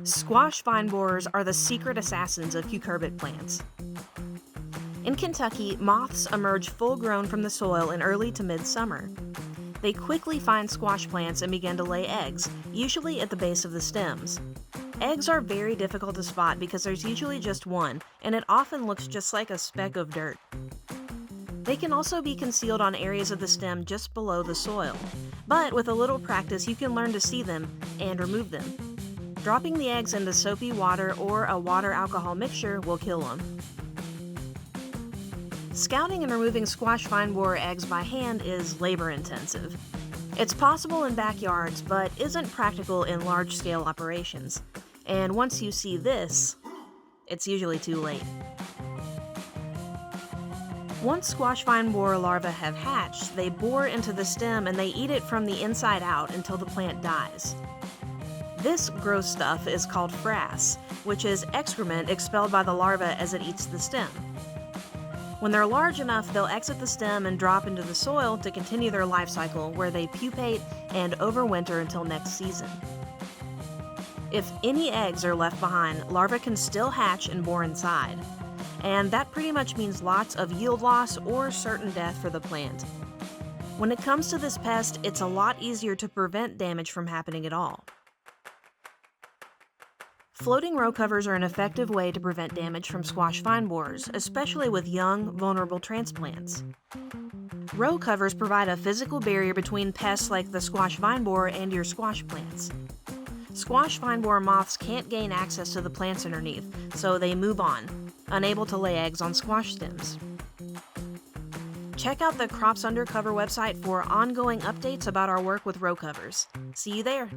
Squash vine borers are the secret assassins of cucurbit plants. In Kentucky, moths emerge full grown from the soil in early to mid-summer. They quickly find squash plants and begin to lay eggs, usually at the base of the stems. Eggs are very difficult to spot because there's usually just one, and it often looks just like a speck of dirt. They can also be concealed on areas of the stem just below the soil, but with a little practice you can learn to see them and remove them. Dropping the eggs into soapy water or a water-alcohol mixture will kill them. Scouting and removing squash vine borer eggs by hand is labor-intensive. It's possible in backyards, but isn't practical in large-scale operations. And once you see this, it's usually too late. Once squash vine borer larvae have hatched, they bore into the stem and they eat it from the inside out until the plant dies. This gross stuff is called frass, which is excrement expelled by the larva as it eats the stem. When they're large enough, they'll exit the stem and drop into the soil to continue their life cycle, where they pupate and overwinter until next season. If any eggs are left behind, larvae can still hatch and bore inside. And that pretty much means lots of yield loss or certain death for the plant. When it comes to this pest, it's a lot easier to prevent damage from happening at all. Floating row covers are an effective way to prevent damage from squash vine borers, especially with young, vulnerable transplants. Row covers provide a physical barrier between pests like the squash vine borer and your squash plants. Squash vine borer moths can't gain access to the plants underneath, so they move on, unable to lay eggs on squash stems. Check out the Crops Undercover website for ongoing updates about our work with row covers. See you there!